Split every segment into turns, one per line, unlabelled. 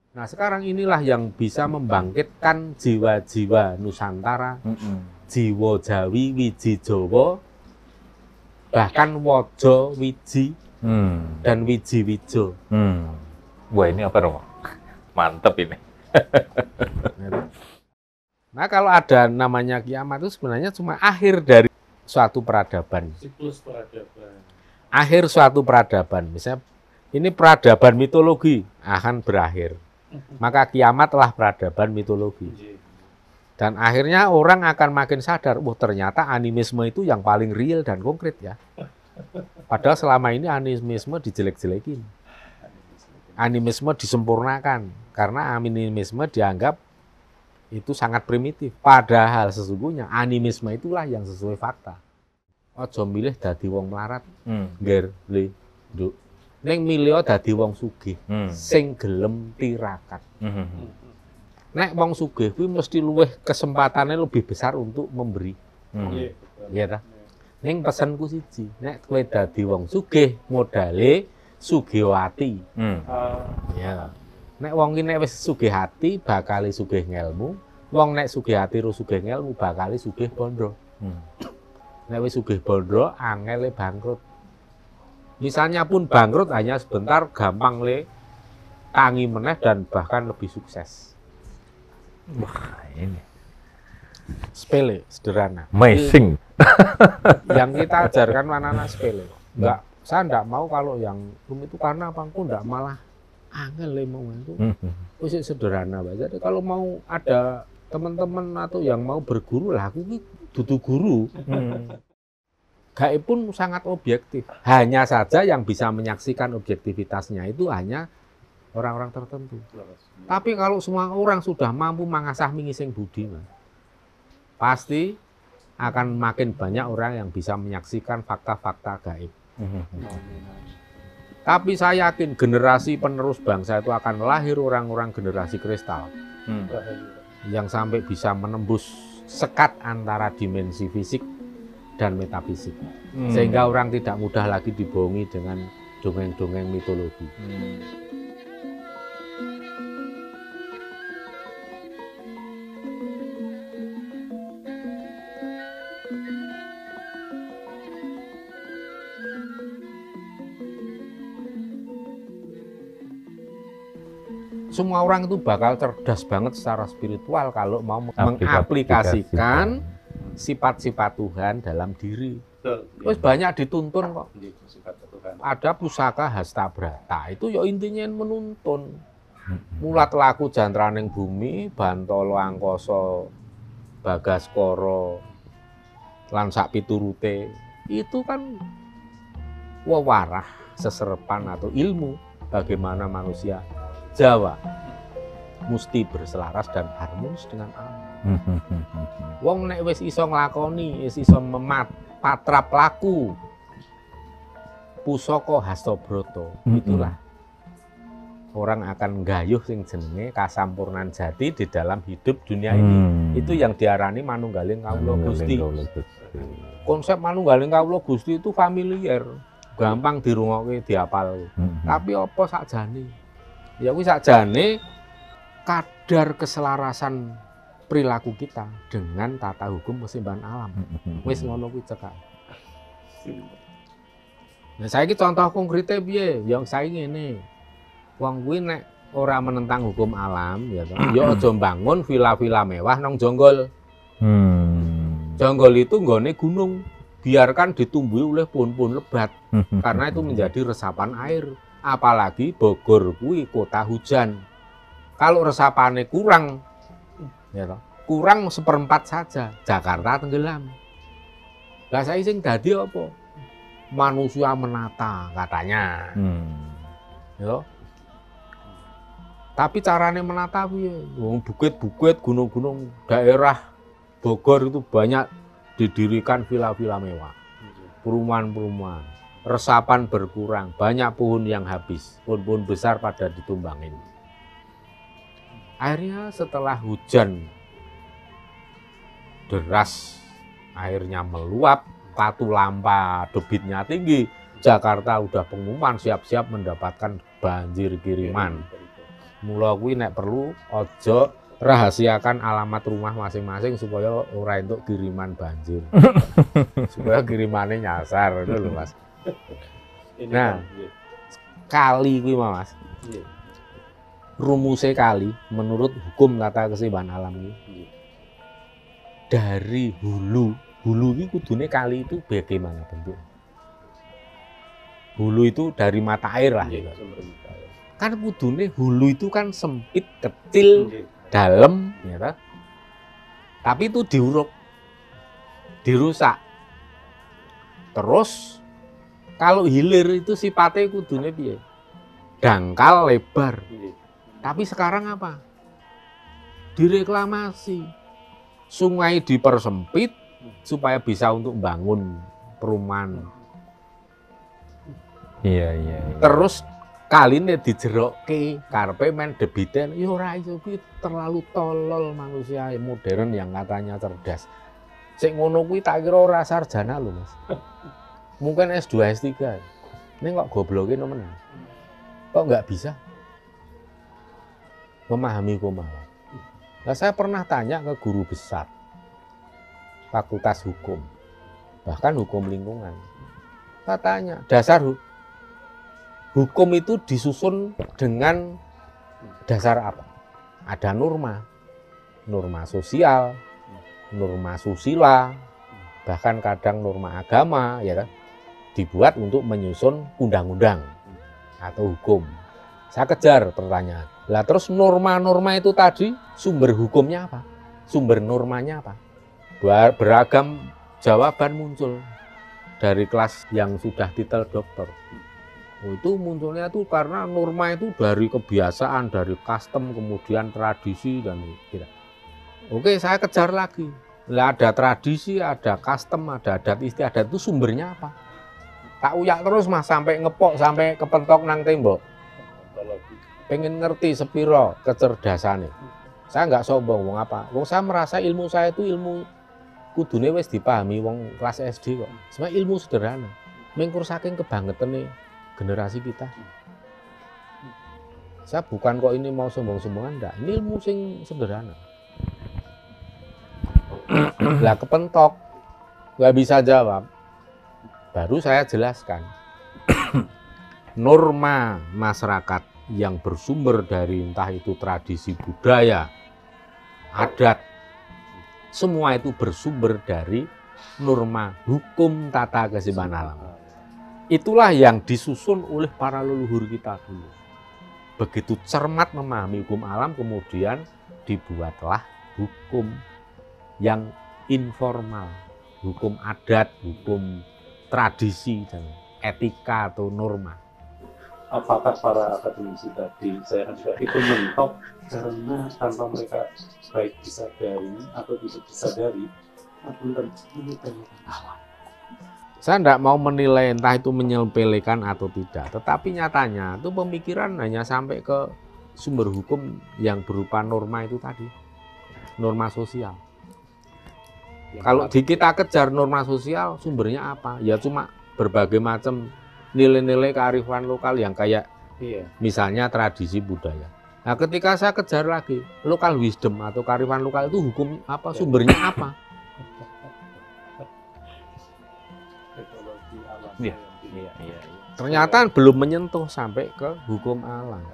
Nah, sekarang inilah yang bisa membangkitkan jiwa-jiwa Nusantara, jiwa Jawi, wiji Jawa, bahkan wojo, wiji, dan wiji-wijo.
Wah, ini apa Romo? Mantep ini.
Nah, kalau ada namanya kiamat itu sebenarnya cuma akhir dari suatu peradaban.
Siklus peradaban.
Akhir suatu peradaban. Misalnya, ini peradaban mitologi akan berakhir. Maka kiamatlah peradaban mitologi. Dan akhirnya orang akan makin sadar, wah ternyata animisme itu yang paling real dan konkret ya. Padahal selama ini animisme dijelek-jelekin. Animisme disempurnakan. Karena animisme dianggap itu sangat primitif. Padahal sesungguhnya animisme itulah yang sesuai fakta. Ojo milih dadi wong melarat, ngger le nduk. Ning milih dadi wong sugih, sing gelem tirakat. Nek wong sugih kuwi mesti luwih kesempatannya lebih besar untuk memberi. Iya ta? Ning pesenku siji, nek kowe dadi wong sugih, modale sugih ati. Ya. Nek wong ki nek wis sugih ati bakal sugih ngelmu, wong nek sugih ati ro sugih ngelmu bakal sugih bondo. Nek wis sugih bondo angele bangkrut. Misalnya pun bangkrut hanya sebentar, gampang le tangi meneh dan bahkan lebih sukses.
Wah, ini
Sepele, sederhana.
amazing.
Yang kita ajarkan anak-anak sepele. Enggak, saya enggak mau kalau yang rumit itu karena apa? Aku enggak malah angel le mau itu. Wis sederhana bae. Jadi kalau mau ada teman-teman atau yang mau berguru lah, aku ini dudu guru. Gaib pun sangat objektif. Hanya saja yang bisa menyaksikan objektivitasnya itu hanya orang-orang tertentu. Tapi kalau semua orang sudah mampu mengasah mengising budi, pasti akan makin banyak orang yang bisa menyaksikan fakta-fakta gaib. Tapi saya yakin generasi penerus bangsa itu akan lahir orang-orang generasi kristal yang sampai bisa menembus sekat antara dimensi fisik dan metafisik. Sehingga orang tidak mudah lagi dibohongi dengan dongeng-dongeng mitologi. Semua orang itu bakal cerdas banget secara spiritual kalau mau mengaplikasikan sifat-sifat Tuhan dalam diri. Terus banyak dituntun kok. Ada pusaka Hastabrata, itu ya intinya menuntun. Mulat laku jantraning bumi, Bantala angkasa Bagaskara lan sak piturute. Itu kan wewarah seserepan atau ilmu bagaimana manusia Jawa mesti berselaras dan harmonis dengan alam. Wong nek wis iso nglakoni, wis iso patrap laku pusaka Hastabrata, itulah orang akan nggayuh sing jenenge kasampurnan jati di dalam hidup dunia ini. Itu yang diarani manunggaling kawula Gusti. Konsep manunggaling kawula Gusti itu familiar, gampang dirungokke, dihafal. Tapi apa sakjane? Ya kuwi sakjane kadar keselarasan perilaku kita dengan tata hukum keseimbangan alam. Wis ngono kuwi cekak. Nah, saiki contoh konkrete piye? Yang saya ngene. Wong kuwi nek ora menentang hukum alam ya toh, ya aja mbangun villa-villa mewah nang jonggol. Jonggol itu nggone gunung, biarkan ditumbuhi oleh pohon-pohon lebat. Karena itu menjadi resapan air. Apalagi Bogor kuwi kota hujan. Kalau resapannya kurang, ya toh, kurang 1/4 saja, Jakarta tenggelam. Lah saya sing dadi apa? Manusia menata katanya. Ya. Tapi caranya menata piye? Wong bukit-bukit, gunung-gunung daerah Bogor itu banyak didirikan villa-villa mewah. Perumahan-perumahan. Resapan berkurang, banyak pohon yang habis, pohon-pohon besar pada ditumbangin. Akhirnya setelah hujan deras, airnya meluap, Katulampa debitnya tinggi, Jakarta udah pengumuman siap-siap mendapatkan banjir kiriman. Mula kuwi nek perlu aja rahasiakan alamat rumah masing-masing supaya ora entuk kiriman banjir. Supaya kirimane nyasar itu lho Mas. Nah, kali kuwi Mas. Rumusnya kali menurut hukum tata keseimbangan alam ini dari hulu ini kudune kali itu bagaimana bentuk? Hulu itu dari mata air lah gitu. Kan kudune hulu itu kan sempit, kecil, dalam ya, tapi itu dirusak terus. Kalau hilir itu sifatnya kudune piye? Dangkal, lebar. Tapi sekarang apa? Direklamasi. Sungai dipersempit supaya bisa untuk bangun perumahan.
Iya.
Terus kaline dijerokke, karepe men debiten, ya ora iso kuwi terlalu tolol manusia modern yang katanya cerdas. Sik ngono kuwi tak kira ora sarjana lho, Mas. Mungkin S2, S3. Ning kok gobloke nemen. Kok nggak bisa memahami hukum alam. Nah, saya pernah tanya ke guru besar Fakultas Hukum, bahkan hukum lingkungan. Saya tanya, dasar hukum itu disusun dengan dasar apa? Ada norma sosial, norma susila, bahkan kadang norma agama, ya kan? Dibuat untuk menyusun undang-undang atau hukum. Saya kejar pertanyaan. Lah terus norma-norma itu tadi sumber hukumnya apa? Sumber normanya apa? Beragam jawaban muncul dari kelas yang sudah titel dokter. Itu munculnya itu karena norma itu dari kebiasaan, dari custom, kemudian tradisi dan gitu. Oke, saya kejar lagi. Lah ada tradisi, ada custom, ada adat istiadat, itu sumbernya apa? Tak uyak terus Mas sampai ngepok, sampai kepentok nang tembok. Pengen ngerti sepiro kecerdasannya. Saya nggak sombong wong apa. Wong saya merasa ilmu saya itu ilmu kudune wis dipahami wong kelas SD kok. Sebenarnya ilmu sederhana. Mengkur saking kebangetane generasi kita. Saya bukan kok ini mau sombong-sombongan enggak. Ini ilmu sing sederhana. Lah kepentok nggak bisa jawab. Baru saya jelaskan. Norma masyarakat yang bersumber dari entah itu tradisi budaya, adat, semua itu bersumber dari norma hukum tata keseimbangan alam. Itulah yang disusun oleh para leluhur kita dulu. Begitu cermat memahami hukum alam, kemudian dibuatlah hukum yang informal, hukum adat, hukum tradisi, dan etika atau norma.
Apakah para akademisi tadi saya juga itu mentok karena tanpa mereka baik disadari atau tidak disadari akan menyepelekan alam.
Saya tidak mau menilai entah itu menyepelekan atau tidak, tetapi nyatanya itu pemikiran hanya sampai ke sumber hukum yang berupa norma itu tadi, norma sosial. Kalau kita kejar norma sosial, sumbernya apa? Ya cuma berbagai macam nilai-nilai kearifan lokal yang kayak misalnya tradisi budaya. Nah, ketika saya kejar lagi lokal wisdom atau kearifan lokal itu hukum apa? Sumbernya apa?
Iya.
Ternyata belum menyentuh sampai ke hukum alam.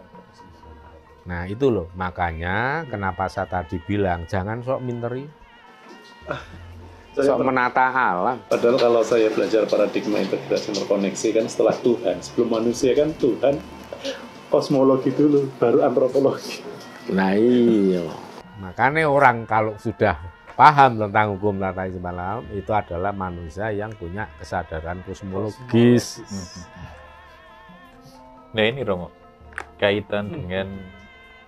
Nah, itu loh. Makanya kenapa saya tadi bilang jangan sok minteri. Sok menata alam.
Padahal kalau saya belajar paradigma integrasi terkoneksi kan setelah Tuhan, sebelum manusia kan Tuhan, kosmologi dulu, baru antropologi.
Nah iya. Makanya orang kalau sudah paham tentang hukum tata keseimbangan alam itu adalah manusia yang punya kesadaran kosmologis.
Nah ini Romo, kaitan dengan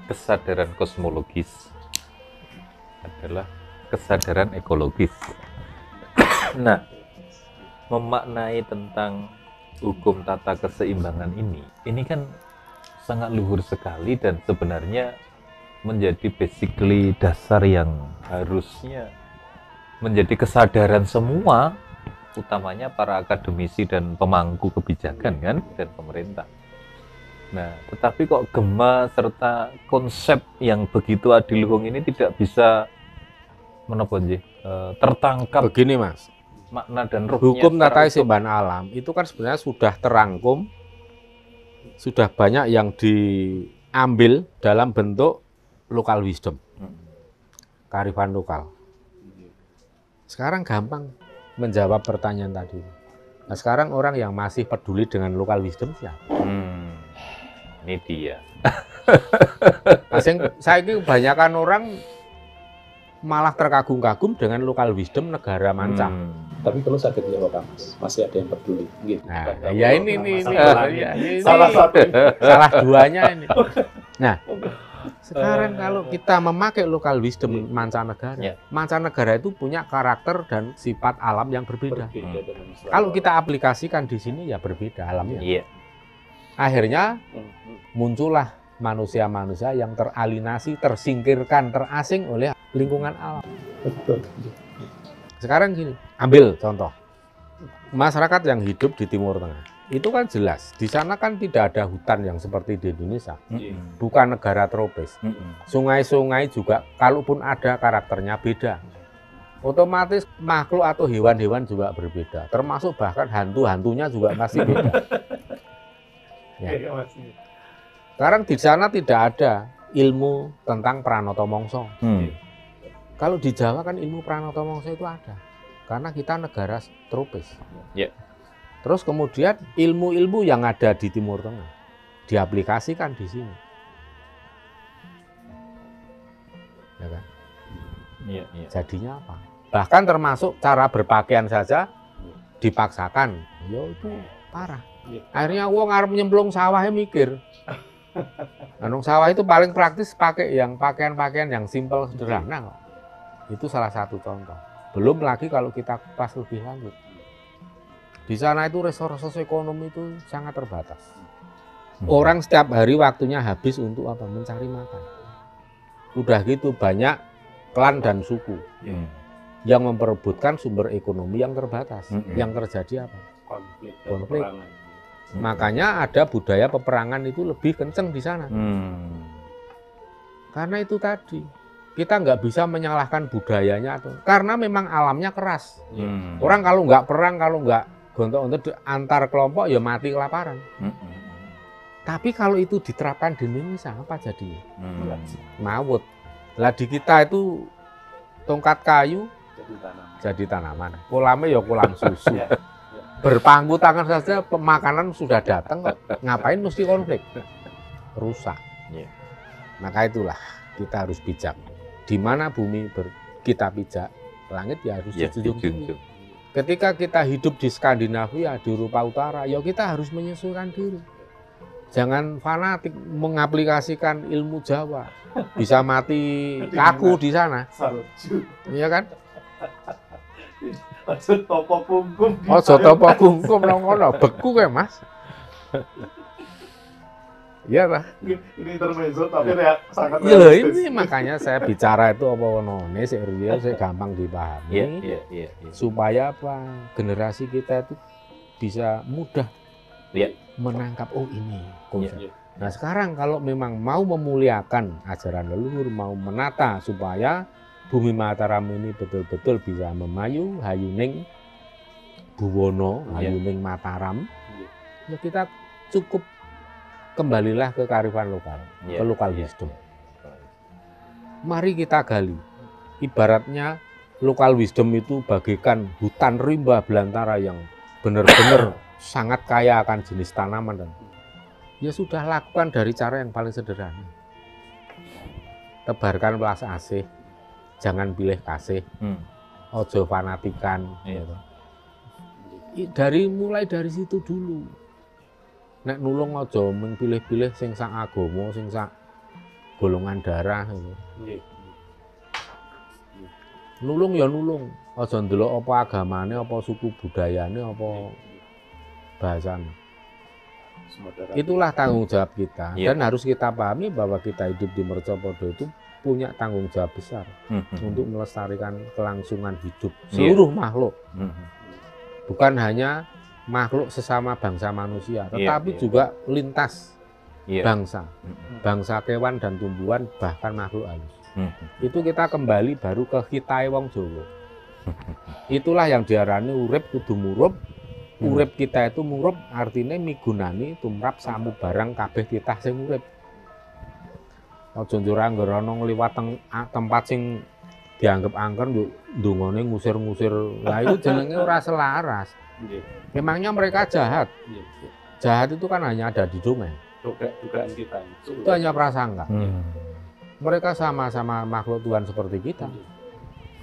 kesadaran kosmologis adalah kesadaran ekologis. Nah, memaknai tentang hukum tata keseimbangan ini kan sangat luhur sekali dan sebenarnya menjadi basically dasar yang harusnya menjadi kesadaran semua, utamanya para akademisi dan pemangku kebijakan kan dan pemerintah. Nah, tetapi kok gema serta konsep yang begitu adiluhung ini tidak bisa menapa nggih, tertangkap
Begini Mas,
makna dan ruhnya
hukum
secara
tata
utuh.
keseimbangan alam itu kan sebenarnya sudah terangkum, sudah banyak yang diambil dalam bentuk local wisdom, kearifan lokal. Sekarang gampang menjawab pertanyaan tadi. Nah sekarang orang yang masih peduli dengan local wisdom siapa?
Ini dia.
Saya ini kebanyakan orang malah terkagum-kagum dengan local wisdom negara manca.
Tapi kalau sakit jiwa Mas, masih ada yang peduli. Gitu.
Nah, ya ini
Salah satu.
salah duanya ini. Nah, sekarang kalau kita memakai local wisdom mancanegara,
Ya.
mancanegara itu punya karakter dan sifat alam yang berbeda.
Berbeda dengan Islam.
Kalau kita aplikasikan di sini ya berbeda alamnya.
Iya.
Akhirnya muncullah manusia-manusia yang teralinasi, tersingkirkan, terasing oleh lingkungan alam.
Betul.
Sekarang gini, ambil contoh. Masyarakat yang hidup di Timur Tengah, itu kan jelas. Di sana kan tidak ada hutan yang seperti di Indonesia. Bukan negara tropis. Sungai-sungai juga, kalaupun ada karakternya beda. Otomatis makhluk atau hewan-hewan juga berbeda. Termasuk bahkan hantu-hantunya juga masih beda. Ya. Sekarang di sana tidak ada ilmu tentang Pranoto Mongso. Kalau di Jawa kan ilmu Pranoto Mongso itu ada. Karena kita negara tropis.
Ya.
Terus kemudian ilmu-ilmu yang ada di Timur Tengah diaplikasikan di sini. Ya kan?
Iya.
Jadinya apa? Bahkan termasuk cara berpakaian saja dipaksakan. Ya itu parah. Akhirnya wong arep nyemplung sawahnya mikir. Nang sawah itu paling praktis pakai yang pakaian-pakaian yang simpel sederhana kok. Itu salah satu contoh. Belum lagi kalau kita kupas lebih lanjut. Di sana itu resources ekonomi itu sangat terbatas. Orang setiap hari waktunya habis untuk apa? Mencari makan. Udah gitu banyak klan dan suku yang memperebutkan sumber ekonomi yang terbatas. Yang terjadi apa?
Konflik.
Konflik. Makanya ada budaya peperangan itu lebih kenceng di sana. Karena itu tadi kita nggak bisa menyalahkan budayanya tuh. Karena memang alamnya keras. Orang kalau nggak perang, kalau nggak gontok-gontok antar kelompok ya mati kelaparan. Tapi kalau itu diterapkan di Indonesia apa jadinya? Mawut. Lah di kita itu tongkat kayu jadi tanaman. Kolamnya ya kolam susu. Berpangku tangan saja pemakanan sudah datang kok. Ngapain mesti konflik? Rusak. Maka itulah kita harus bijak. Di mana bumi kita pijak, langit ya harus dijunjung tinggi. Ketika kita hidup di Skandinavia, di Eropa Utara, ya kita harus menyesuaikan diri. Jangan fanatik mengaplikasikan ilmu Jawa. Bisa mati kaku di sana.
Salju.
Iya kan?
Ojo topo kungkum.
Ojo topo kungkum nang kono, beku kae, Mas. Iya lah.
Ini intermezzo tapi sangat
Iya loh,
realistis.
ini makanya saya bicara itu apa none sik real, sik gampang dipahami.
Iya.
Supaya apa? Generasi kita itu bisa mudah menangkap oh ini konsep. Nah, sekarang kalau memang mau memuliakan ajaran leluhur, mau menata supaya Bumi Mataram ini betul-betul bisa memayu hayuning buwono, hayuning Mataram, ya kita cukup kembalilah ke kearifan lokal, ke lokal wisdom. Mari kita gali. Ibaratnya lokal wisdom itu bagaikan hutan rimba belantara yang benar-benar sangat kaya akan jenis tanaman dan ya sudah lakukan dari cara yang paling sederhana. Tebarkan welas asih, jangan pilih kasih, ojo fanatikan. Mulai dari situ dulu. Nek nulung ojo pilih-pilih sing sak agama, sing sak golongan darah. Nulung ya nulung, ojo ndelok apa agamane, apa suku budayane, apa bahasane. Itulah tanggung jawab kita dan harus kita pahami bahwa kita hidup di Mercopodo itu punya tanggung jawab besar untuk melestarikan kelangsungan hidup seluruh makhluk, bukan hanya makhluk sesama bangsa manusia, tetapi juga lintas
Iya.
bangsa, bangsa kewan dan tumbuhan, bahkan makhluk halus.
Hmm.
Itu kita kembali baru ke kitae wong Jawa. Itulah yang diarani urip kudu murup. Urip kita itu murup artinya migunani tumrap samu barang kabeh titah sing urip. Aja njur anggere ana ngliwat tempat sing dianggap angker ndongane ngusir-ngusir. Lah itu jenenge ora selaras. Memangnya mereka jahat. Jahat itu kan hanya ada di dongeng.
Dugaan kita
Itu hanya prasangka. Mereka sama-sama makhluk Tuhan seperti kita.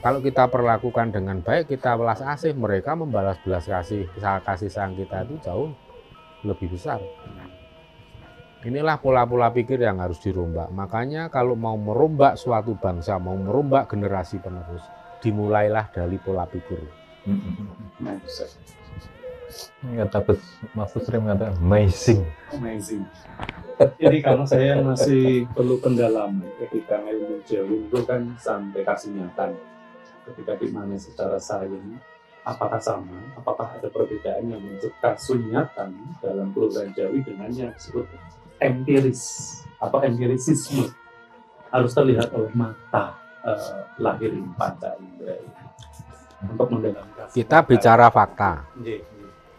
Kalau kita perlakukan dengan baik, kita belas asih, mereka membalas belas kasih sayang kita itu jauh lebih besar. Inilah pola-pola pikir yang harus dirombak. Makanya kalau mau merombak suatu bangsa, mau merombak generasi penerus, dimulailah dari pola pikir.
Kata Mas sering mengatakan amazing.
Jadi karena saya masih perlu pendalaman ketika ilmu Jawi itu kan sampai kasihnyatan. Ketika dimana secara sains apakah sama, apakah ada perbedaan yang bentuk kasunyatan dalam kelurahan Jawi dengan yang disebut empiris atau empirisisme harus terlihat oleh mata lahir panca indera untuk mendalami.
Kita bicara fakta.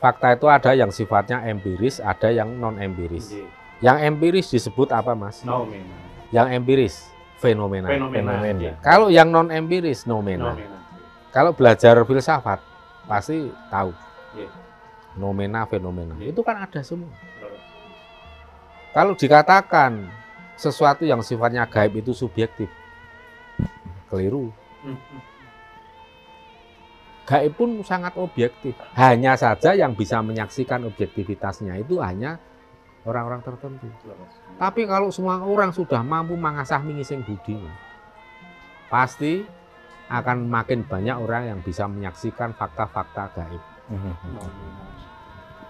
Fakta itu ada yang sifatnya empiris, ada yang non empiris. Yang empiris disebut apa, Mas?
Nomena.
Yang empiris fenomena.
Fenomena.
Kalau yang non empiris nomena. Kalau belajar filsafat pasti tahu. Nomena, fenomena. Itu kan ada semua. Kalau dikatakan sesuatu yang sifatnya gaib itu subjektif, keliru. Gaib pun sangat objektif. Hanya saja yang bisa menyaksikan objektivitasnya itu hanya orang-orang tertentu. Tapi kalau semua orang sudah mampu mengasah mengising budi, pasti akan makin banyak orang yang bisa menyaksikan fakta-fakta gaib.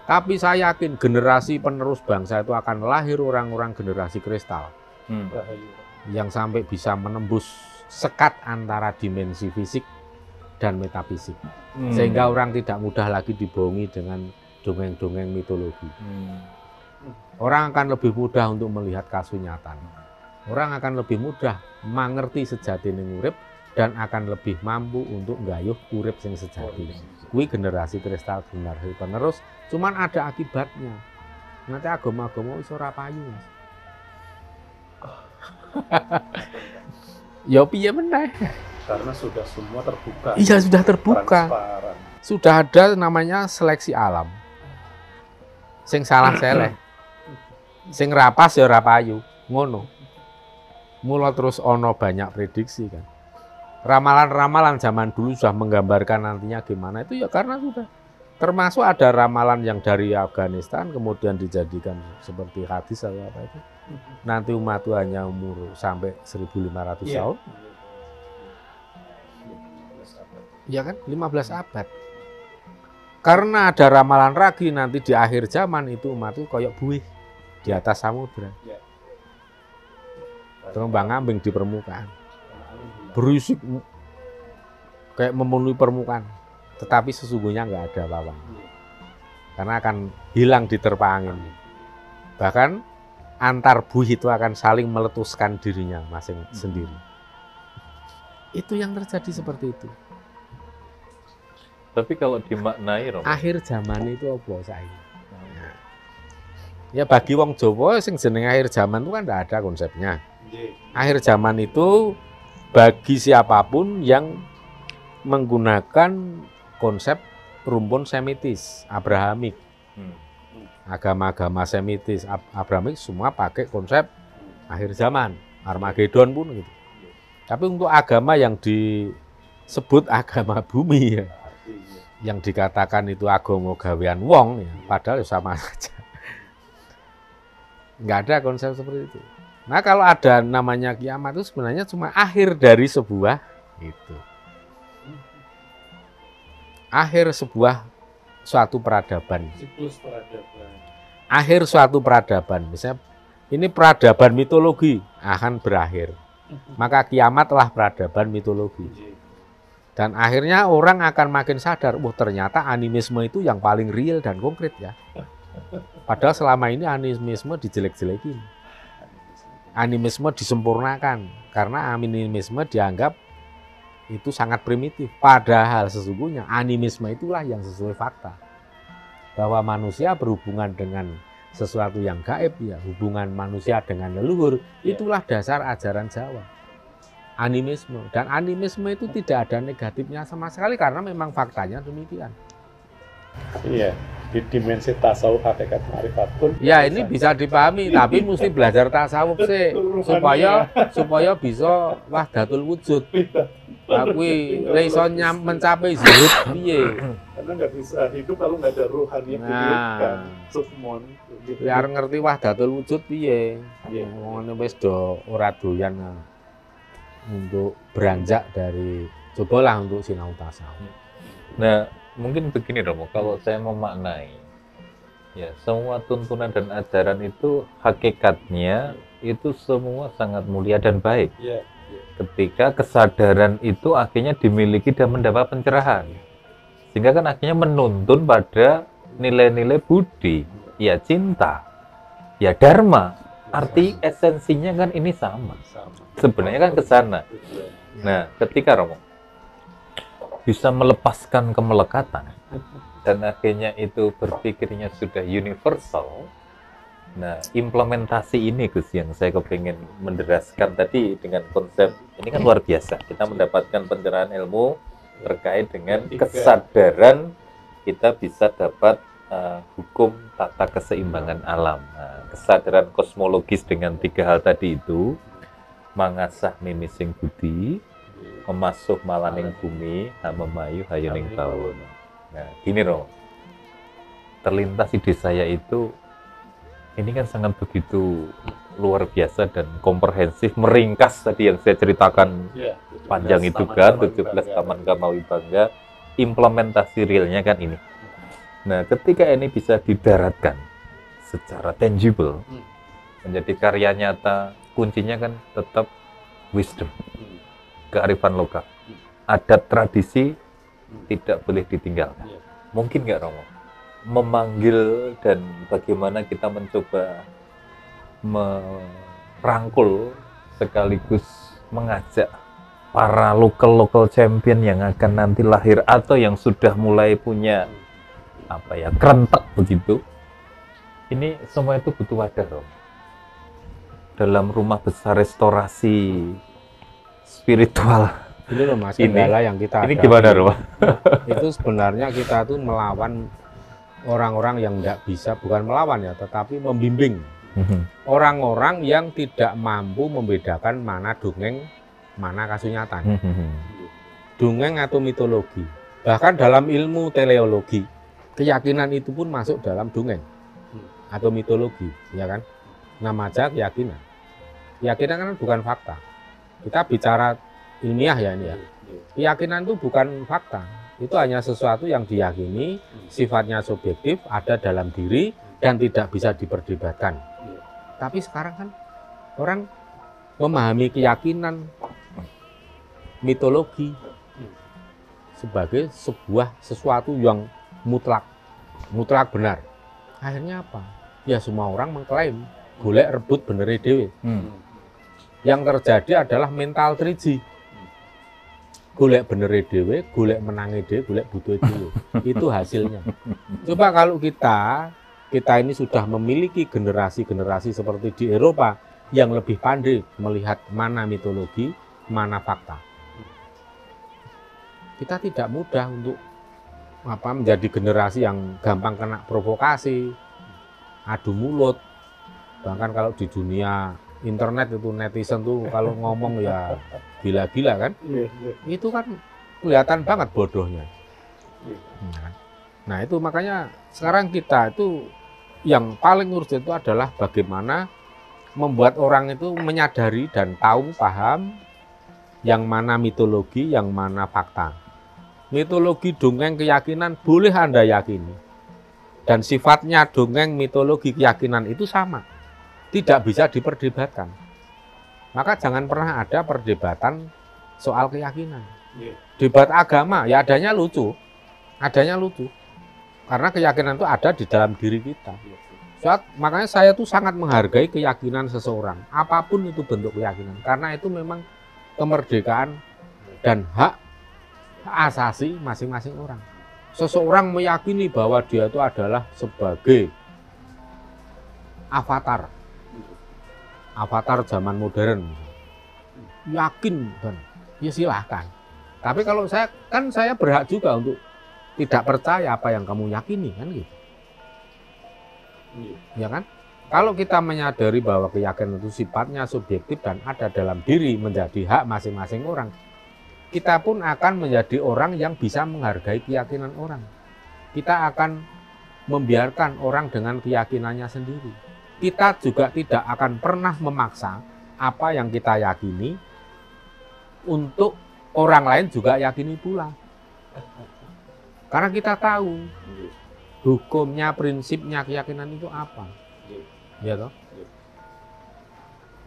Tapi saya yakin generasi penerus bangsa itu akan lahir orang-orang generasi kristal yang sampai bisa menembus sekat antara dimensi fisik dan metafisik, sehingga orang tidak mudah lagi dibohongi dengan dongeng-dongeng mitologi. Orang akan lebih mudah untuk melihat kasunyatan. Orang akan lebih mudah mengerti sejatine urip dan akan lebih mampu untuk nggayuh urip sing sejati. Kuwi generasi kristal generasi penerus, cuman ada akibatnya. Nanti agama-agama wis ora payu, Mas. Ya piye meneh?
Karena sudah semua terbuka.
Iya, sudah terbuka.
Transparan.
Sudah ada namanya seleksi alam. Sing salah seleh. Sing rapas ya ora payu, ngono. Mula terus ono banyak prediksi kan. Ramalan-ramalan zaman dulu sudah menggambarkan nantinya gimana, itu ya karena sudah termasuk ada ramalan yang dari Afghanistan kemudian dijadikan seperti hadis atau apa itu. Nanti umat itu hanya umur sampai 1500 tahun. Ya kan, 15 abad. Karena ada ramalan ragi nanti di akhir zaman itu umat itu kayak buih di atas samudra. Terombang ambing di permukaan. Berisik kayak memenuhi permukaan, tetapi sesungguhnya nggak ada apa-apa, karena akan hilang diterpa angin. Bahkan antar buih itu akan saling meletuskan dirinya masing sendiri. Itu yang terjadi seperti itu.
Tapi kalau dimaknai,
akhir zaman itu apa saya? Ya bagi wong Jawa sing jeneng akhir zaman itu kan tidak ada konsepnya. Akhir zaman itu bagi siapapun yang menggunakan konsep rumpun semitis, Abrahamik. Agama-agama semitis, Abrahamik semua pakai konsep akhir zaman, Armageddon pun gitu. Tapi untuk agama yang disebut agama bumi ya, yang dikatakan itu agama gawean wong ya, padahal sama saja. Nggak ada konsep seperti itu. Nah kalau ada namanya kiamat itu sebenarnya cuma akhir dari sebuah itu. Akhir sebuah suatu peradaban.
Siklus peradaban.
Akhir suatu peradaban. Misalnya ini peradaban mitologi akan berakhir. Maka kiamatlah peradaban mitologi. Dan akhirnya orang akan makin sadar, ternyata animisme itu yang paling real dan konkret ya. Padahal selama ini animisme dijelek-jelekin. Animisme disempurnakan karena animisme dianggap itu sangat primitif. Padahal sesungguhnya animisme itulah yang sesuai fakta. Bahwa manusia berhubungan dengan sesuatu yang gaib, ya, hubungan manusia dengan leluhur, itulah dasar ajaran Jawa. Animisme. Dan animisme itu tidak ada negatifnya sama sekali karena memang faktanya demikian.
Iya, di dimensi tasawuf hakikat ma'rifat pun.
Ya ini bisa dipahami, tapi mesti belajar tasawuf sih supaya bisa wahdatul wujud. Aku iso mencapai zuhud piye?
Karena nggak bisa hidup kalau nggak ada rohani yang dihidupkan. Sufmon.
Biar ngerti wahdatul wujud piye. Ngene wis do ora doyan untuk beranjak dari cobalah untuk sinau tasawuf.
Nah, mungkin begini Romo, kalau saya memaknai, ya semua tuntunan dan ajaran itu hakikatnya itu semua sangat mulia dan baik. Ketika kesadaran itu akhirnya dimiliki dan mendapat pencerahan, sehingga kan akhirnya menuntun pada nilai-nilai budi, ya cinta, ya dharma. Arti esensinya kan ini sama. Sebenarnya kan ke sana. Nah, ketika Romo bisa melepaskan kemelekatan dan akhirnya itu berpikirnya sudah universal. Nah, implementasi ini Gus yang saya kepingin menderaskan tadi dengan konsep ini kan luar biasa. Kita mendapatkan pencerahan ilmu terkait dengan kesadaran kita bisa dapat hukum tata keseimbangan alam. Nah, kesadaran kosmologis dengan 3 hal tadi itu mangasah mimising budi, memasuh malaning bumi, memayu hayuning taun. Nah, gini Romo, terlintas ide saya itu, ini kan sangat begitu luar biasa dan komprehensif, meringkas tadi yang saya ceritakan panjang itu kan, 17 Taman Kamawi Bangga, implementasi realnya kan ini. Nah, ketika ini bisa didaratkan secara tangible, menjadi karya nyata, kuncinya kan tetap wisdom. Kearifan lokal, adat tradisi tidak boleh ditinggalkan. Mungkin nggak Romo memanggil dan bagaimana kita mencoba merangkul sekaligus mengajak para lokal champion yang akan nanti lahir atau yang sudah mulai punya kerentek begitu. Ini semua itu butuh wadah Romo. Dalam rumah besar restorasi spiritual
ini loh Mas, kendala yang kita
ini
ada.
Gimana Romo?
Itu sebenarnya kita tuh melawan orang-orang yang tidak bisa, bukan melawan ya, tetapi membimbing orang-orang yang tidak mampu membedakan mana dongeng, mana kasunyatan. Dongeng atau mitologi. Bahkan dalam ilmu teleologi, keyakinan itu pun masuk dalam dongeng atau mitologi, ya kan? Nama aja keyakinan. Keyakinan kan bukan fakta. Kita bicara ilmiah ya ini ya. Keyakinan itu bukan fakta. Itu hanya sesuatu yang diyakini, sifatnya subjektif, ada dalam diri, dan tidak bisa diperdebatkan. Tapi sekarang kan orang memahami keyakinan mitologi sebagai sesuatu yang mutlak benar. Akhirnya apa? Ya semua orang mengklaim golek rebut benere dhewe. Yang terjadi adalah mental 3G. Golek benere dhewe, golek menangi dhewe, golek butuhe dhewe. Itu hasilnya. Coba kalau kita ini sudah memiliki generasi-generasi seperti di Eropa yang lebih pandai melihat mana mitologi, mana fakta. Kita tidak mudah untuk menjadi generasi yang gampang kena provokasi, adu mulut. Bahkan kalau di dunia internet itu netizen tuh kalau ngomong ya gila-gila kan, itu kan kelihatan banget bodohnya. Nah itu makanya sekarang kita itu yang paling urgent itu adalah bagaimana membuat orang itu menyadari dan tahu paham yang mana mitologi, yang mana fakta. Mitologi, dongeng, keyakinan boleh Anda yakini, dan sifatnya dongeng, mitologi, keyakinan itu sama. Tidak bisa diperdebatkan. Maka jangan pernah ada perdebatan soal keyakinan. Debat agama ya adanya lucu. Karena keyakinan itu ada di dalam diri kita. Makanya saya tuh sangat menghargai keyakinan seseorang, apapun itu bentuk keyakinan, karena itu memang kemerdekaan dan hak asasi masing-masing orang. Seseorang meyakini bahwa dia itu adalah sebagai avatar zaman modern, yakin dan ya silahkan. Tapi kalau saya berhak juga untuk tidak percaya apa yang kamu yakini, kan gitu. Ya kan? Kalau kita menyadari bahwa keyakinan itu sifatnya subjektif dan ada dalam diri menjadi hak masing-masing orang, kita pun akan menjadi orang yang bisa menghargai keyakinan orang. Kita akan membiarkan orang dengan keyakinannya sendiri. Kita juga tidak akan pernah memaksa apa yang kita yakini untuk orang lain juga yakini pula. Karena kita tahu hukumnya, prinsipnya keyakinan itu apa. Ya toh?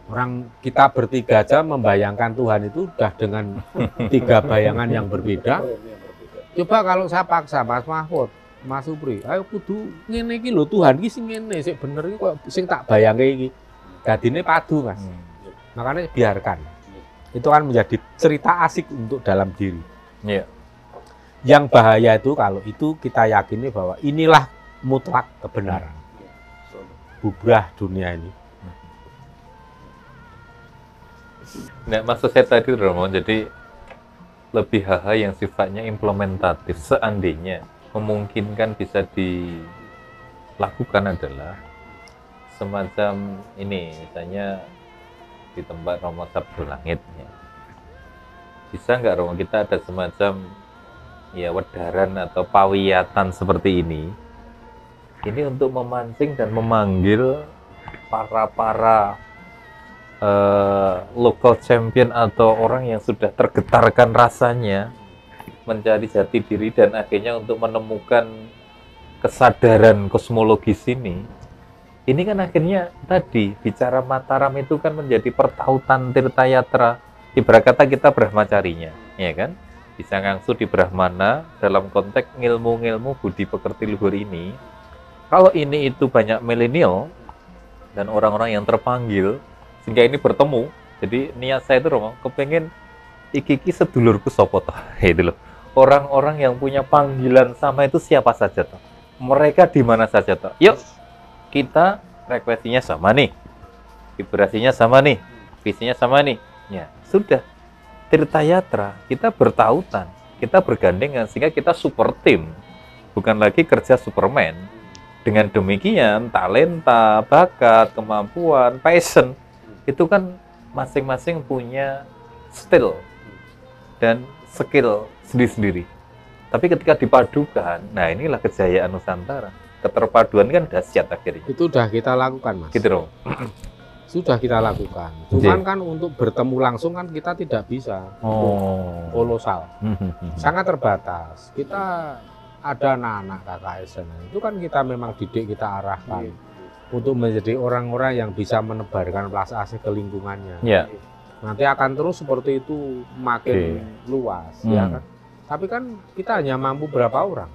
Orang kita bertiga aja membayangkan Tuhan itu sudah dengan 3 bayangan yang berbeda. Coba kalau saya paksa Mas Mahfud, Mas Supri, ayo kudu ngene iki lho, Tuhan iki sing ngene, sing bener iki kok sing tak bayangke iki. Dadine padu, Mas. Makanya biarkan. Itu kan menjadi cerita asik untuk dalam diri.
Iya.
Yang bahaya itu kalau itu kita yakini bahwa inilah mutlak kebenaran. Bubrah dunia ini.
Nah, maksud saya tadi Romo, jadi lebih hal-hal yang sifatnya implementatif, seandainya memungkinkan bisa dilakukan adalah semacam ini, misalnya di tempat Romo Sabdo Langit. Bisa nggak Romo kita ada semacam ya wedaran atau pawiyatan seperti ini untuk memancing dan memanggil para local champion atau orang yang sudah tergetarkan rasanya mencari jati diri dan akhirnya untuk menemukan kesadaran kosmologis ini kan akhirnya tadi bicara Mataram itu kan menjadi pertautan Tirtayatra, ibarat kata kita brahmacarinya, ya kan? Bisa ngangsu di Brahmana dalam konteks ilmu-ilmu budi pekerti luhur ini. Kalau ini itu banyak milenial dan orang-orang yang terpanggil sehingga ini bertemu. Jadi niat saya itu Romo, kepengen iki sedulurku sopo toh. Itu loh. Orang-orang yang punya panggilan sama itu siapa saja toh. Mereka di mana saja toh. Yuk kita frekuensinya sama nih. Vibrasinya sama nih. Visinya sama nih. Ya, sudah. Tirtayatra, kita bertautan, kita bergandengan sehingga kita super team, bukan lagi kerja Superman. Dengan demikian, talenta, bakat, kemampuan, passion, itu kan masing-masing punya skill dan skill sendiri-sendiri. Tapi ketika dipadukan, nah inilah kejayaan Nusantara. Keterpaduan kan dahsyat akhirnya.
Itu udah kita lakukan, Mas.
Gitu dong.
Sudah kita lakukan. Cuman kan untuk bertemu langsung kan kita tidak bisa. Kolosal. Sangat terbatas. Kita ada anak-anak KKSN. Itu kan kita memang didik, kita arahkan untuk menjadi orang-orang yang bisa menebarkan belas asih ke lingkungannya. Nanti akan terus seperti itu makin luas, ya kan? Tapi kan kita hanya mampu berapa orang.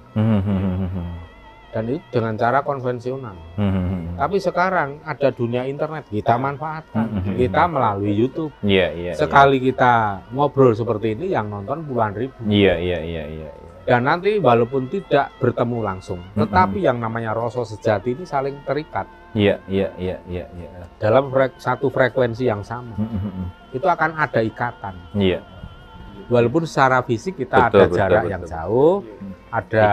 Dan itu dengan cara konvensional. Tapi sekarang ada dunia internet, kita manfaatkan. Kita melalui YouTube. Sekali kita ngobrol seperti ini, yang nonton puluhan ribu. Dan nanti walaupun tidak bertemu langsung, tetapi yang namanya rasa sejati ini saling terikat. Dalam satu frekuensi yang sama. Itu akan ada ikatan. Walaupun secara fisik kita ada jarak yang jauh, ada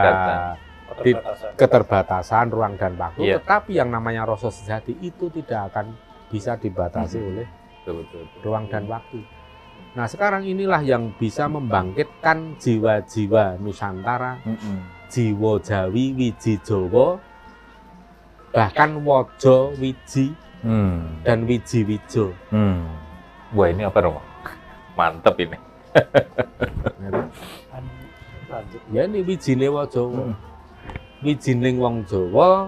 keterbatasan ruang dan waktu, tetapi yang namanya rasa sejati itu tidak akan bisa dibatasi oleh ruang dan waktu. Nah sekarang inilah yang bisa membangkitkan jiwa-jiwa Nusantara, jiwa Jawi, wiji Jawa, bahkan wojo wiji dan wiji wijo.
Wah ini apa Romo? Mantep ini.
Ya ini wijine wojo. Wijining wong Jawa,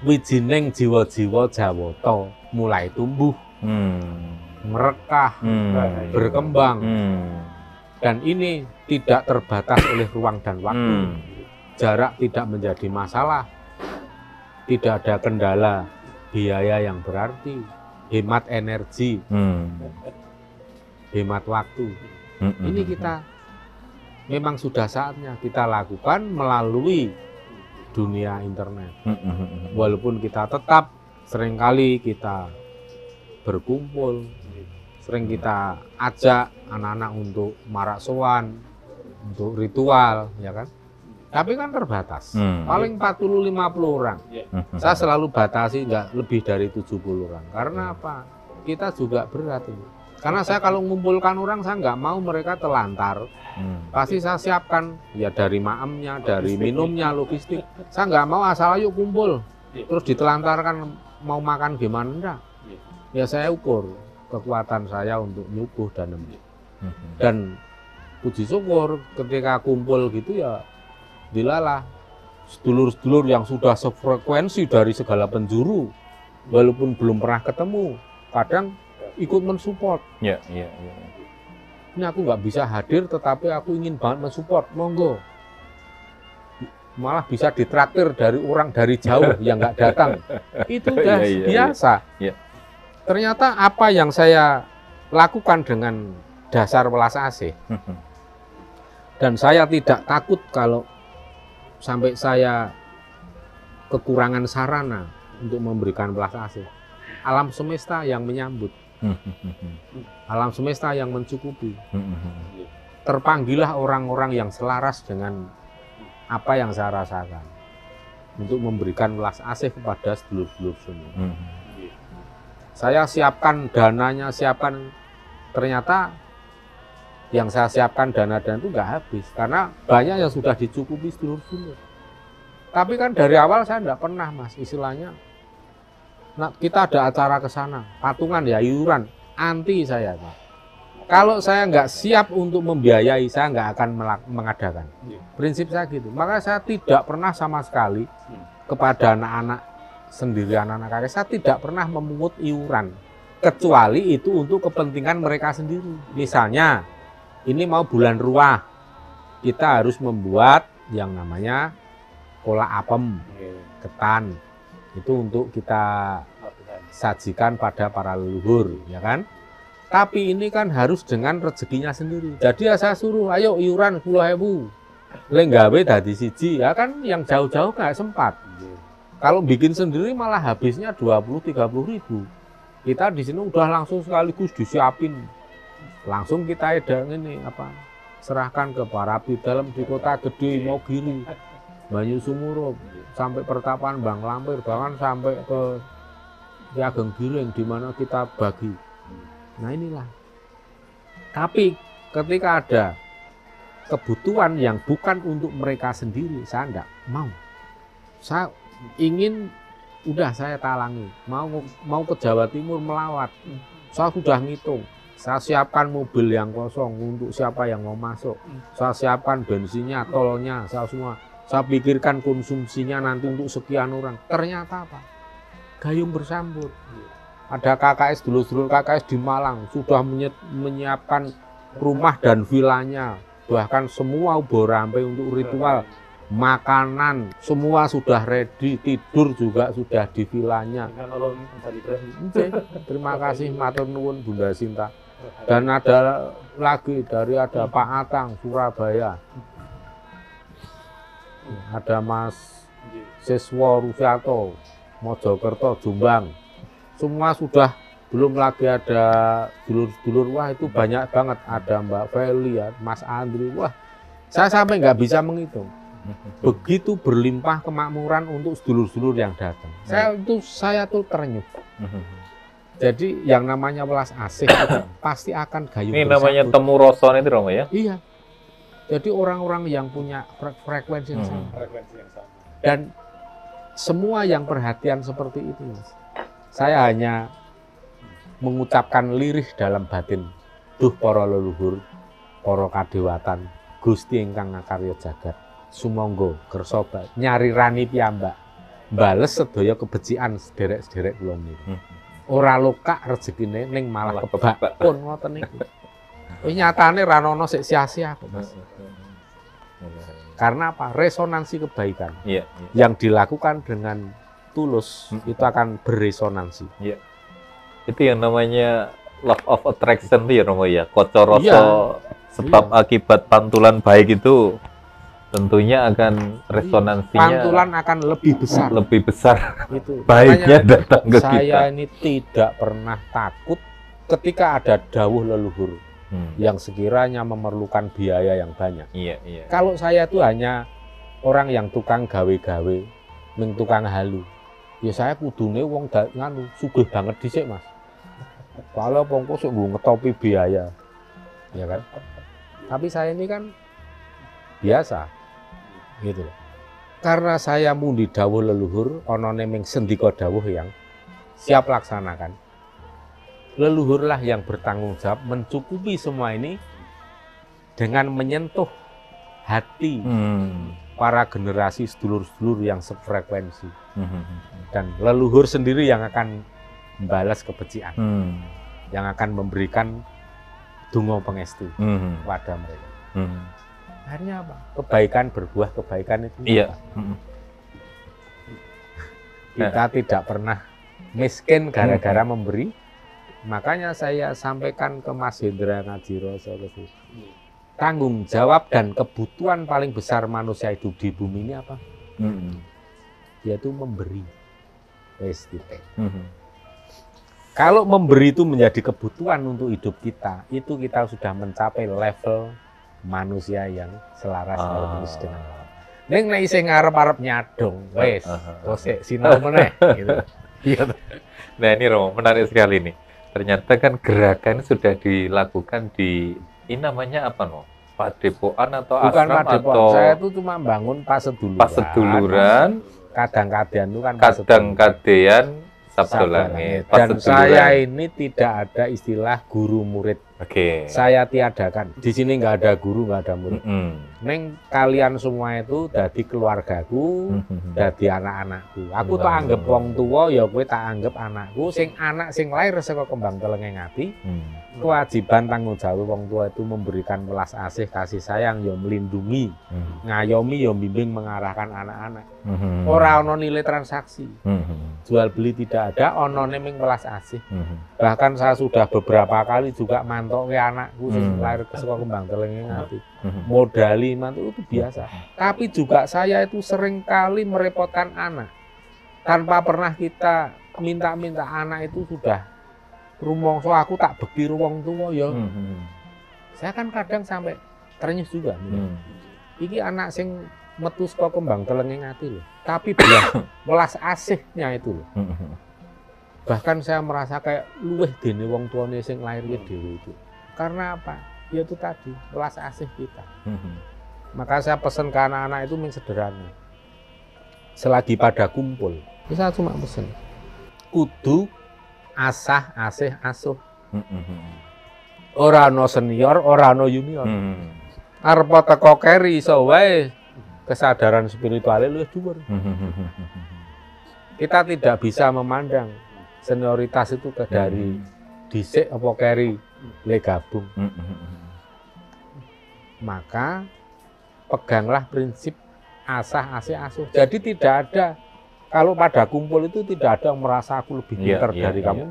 wijining jiwa-jiwa Jawata mulai tumbuh, merekah, berkembang, dan ini tidak terbatas oleh ruang dan waktu. jarak tidak menjadi masalah, tidak ada kendala biaya yang berarti, hemat energi, hemat waktu. Ini kita memang sudah saatnya kita lakukan melalui dunia internet. Walaupun kita tetap seringkali kita berkumpul, sering kita ajak anak-anak untuk marasoan, untuk ritual, ya kan? Tapi kan terbatas, paling 40-50 orang. Saya selalu batasi nggak lebih dari 70 orang. Karena apa? Kita juga berat ini. Karena saya kalau mengumpulkan orang, saya nggak mau mereka telantar. Pasti saya siapkan, ya dari maemnya, dari minumnya, logistik. Saya nggak mau asal ayo kumpul, terus ditelantarkan mau makan gimana, enggak. Ya saya ukur kekuatan saya untuk nyuguh dan nembe. Dan puji syukur ketika kumpul gitu ya, dilalah sedulur-sedulur yang sudah sefrekuensi dari segala penjuru, walaupun belum pernah ketemu, kadang ikut mensupport.
Ya.
Ini aku nggak bisa hadir, tetapi aku ingin banget mensupport. Monggo. Malah bisa ditraktir dari orang dari jauh yang nggak datang. Itu udah biasa. Ternyata apa yang saya lakukan dengan dasar welas asih, dan saya tidak takut kalau sampai saya kekurangan sarana untuk memberikan welas asih. Alam semesta yang menyambut. Alam semesta yang mencukupi. Terpanggillah orang-orang yang selaras dengan apa yang saya rasakan untuk memberikan welas asih kepada sedulur-sedulur semua. Saya siapkan dananya, ternyata yang saya siapkan dana dan itu nggak habis karena banyak yang sudah dicukupi sedulur-sedulur. Tapi kan dari awal saya nggak pernah, Mas, istilahnya. Nah, kita ada acara ke sana, patungan ya, iuran, anti saya, Pak. Kalau saya nggak siap untuk membiayai, saya nggak akan mengadakan. Prinsip saya gitu. Maka saya tidak pernah sama sekali kepada anak-anak sendiri, anak-anak kakek, saya tidak pernah memungut iuran. Kecuali itu untuk kepentingan mereka sendiri. Misalnya, ini mau bulan ruah, kita harus membuat yang namanya kolak apem, ketan. Itu untuk kita sajikan pada para leluhur, ya kan? Tapi ini kan harus dengan rezekinya sendiri. Jadi ya saya suruh, ayo iuran 10.000. Lenggawe dadi siji, ya kan yang jauh-jauh nggak sempat. Kalau bikin sendiri malah habisnya 20-30 ribu. Kita di sini udah langsung sekaligus disiapin. Langsung kita ini serahkan ke para abdi dalam di kota gede, Mogiri, Banyu Sumurup, sampai pertapan Bang Lampir, bahkan sampai ke Ageng Giring di mana kita bagi. Nah inilah. Tapi ketika ada kebutuhan yang bukan untuk mereka sendiri, saya enggak mau. Saya ingin, udah saya talangi. Mau ke Jawa Timur melawat, saya sudah ngitung. Saya siapkan mobil yang kosong untuk siapa yang mau masuk. Saya siapkan bensinnya, tolnya, saya semua. Saya pikirkan konsumsinya nanti untuk sekian orang. Ternyata apa? Gayung bersambut. Ada KKS, dulur-dulur KKS di Malang sudah menyiapkan rumah dan vilanya. Bahkan semua borampe untuk ritual. Makanan, semua sudah ready. Tidur juga sudah di vilanya. Terima kasih, matur nuwun Bunda Sinta. Dan ada lagi ada Pak Atang, Surabaya. Ada Mas Siswo Rusiato, Mojokerto, Jombang. Semua sudah, belum lagi ada dulur-dulur, wah itu banyak banget. Ada Mbak Feli, ya, Mas Andri, wah saya sampai nggak bisa menghitung. Begitu berlimpah kemakmuran untuk sedulur-sedulur yang datang. Saya tuh terenyuh. Jadi yang namanya welas asih pasti akan gayung bersambut. Ini namanya
temu roson itu, Romo, ya?
Iya. Jadi orang-orang yang punya frekuensi yang sama. Dan semua yang perhatian seperti itu, Mas. Saya hanya mengucapkan lirih dalam batin. Duh para leluhur, para kadewatan, Gusti ingkang ngakarya jagat. Sumangga kersa nyari rani piyambak. Bales sedaya kebecikan sederek-sederek kula niku. Ora lokak rezekine ning malah kebak pun ngoten niku. Wis nyatane ra ono sik sia-sia kok, Mas. Karena apa? Resonansi kebaikan
Iya.
yang dilakukan dengan tulus itu akan beresonansi.
Iya. Itu yang namanya law of attraction itu ya Romo ya. Kocoroso
Iya.
sebab akibat pantulan baik itu tentunya akan resonansinya
Pantulan akan lebih besar.
lebih besar.
Itu.
Baiknya
Makanya
datang ke
saya
kita.
ini tidak pernah takut ketika ada dawuh leluhur yang sekiranya memerlukan biaya yang banyak.
Iya.
Kalau saya itu hanya orang yang tukang gawe-gawe, tukang halu, ya saya kudune wong nganu sugih banget dhisik, Mas. Kalau pongko sok ngetopi biaya, ya kan? Tapi saya ini kan biasa, gitu. Karena saya mundi dawuh leluhur, ono neming sendika dawuh yang siap laksanakan. Leluhurlah yang bertanggung jawab mencukupi semua ini dengan menyentuh hati para generasi sedulur-sedulur yang sefrekuensi. Dan leluhur sendiri yang akan membalas kebencian, yang akan memberikan donga pangestu kepada mereka. Akhirnya apa? Kebaikan berbuah kebaikan itu.
Iya.
Kita tidak pernah miskin gara-gara memberi. Makanya saya sampaikan ke Mas Hendra Ngajiroso, tanggung jawab dan kebutuhan paling besar manusia hidup di bumi ini apa? Yaitu memberi. Kalau memberi itu menjadi kebutuhan untuk hidup kita, itu kita sudah mencapai level manusia yang selaras dengan Allah. Ning nek isih ngarep-arep nyadong, wis, kosek sinau meneh gitu.
Nah, ini Romo, menarik sekali nih. Ternyata kan gerakan sudah dilakukan di ini namanya apa no? Padepokan atau
bukan
asram
padepokan.
atau
Saya itu cuma bangun
paseduluran,
kadang-kadang itu kan
kadang-kadean Sabtu Langit.
Dan saya ini tidak ada istilah guru murid.
Oke.
Saya tiadakan. Di sini nggak ada guru, nggak ada murid. Neng kalian semua itu dadi keluargaku, dadi anak-anakku. Aku tak anggap wong tua, ya kowe tak anggap anakku. Sing anak sing lahir saka kembang telenging ati. Kewajiban tanggung jawab wong tua itu memberikan welas asih, kasih sayang, ya melindungi, ngayomi, ya bimbing mengarahkan anak-anak. Ora ono nilai transaksi. Jual beli tidak ada, ono neming welas asih. Bahkan saya sudah beberapa kali juga mantoke anakku sing lahir saka kembang telenging ati. Modali mantu itu biasa. Tapi juga saya itu sering kali merepotkan anak. Tanpa pernah kita minta-minta, anak itu sudah rumongso aku tak bekti wong tuwa ya. Saya kan kadang sampai ternyus juga. Iki anak sing metu saka kembang telenging ati lho. Tapi belas asihnya itu lho. Bahkan saya merasa kayak luweh dene wong tuane sing lahir dhewe itu. Karena apa? Ya itu tadi, belas asih kita. Maka saya pesan ke anak-anak itu sederhana. Selagi pada kumpul, saya cuma pesan kudu asah asih asuh. Ora ono senior, ora ono junior. Arep teko keri iso wae kesadaran spiritualnya luwih dhuwur. Kita tidak bisa memandang senioritas itu dari dhisik apa keri le gabung. Maka peganglah prinsip asah asih asuh. Jadi tidak ada, kalau pada kumpul itu tidak ada yang merasa aku lebih pintar dari kamu.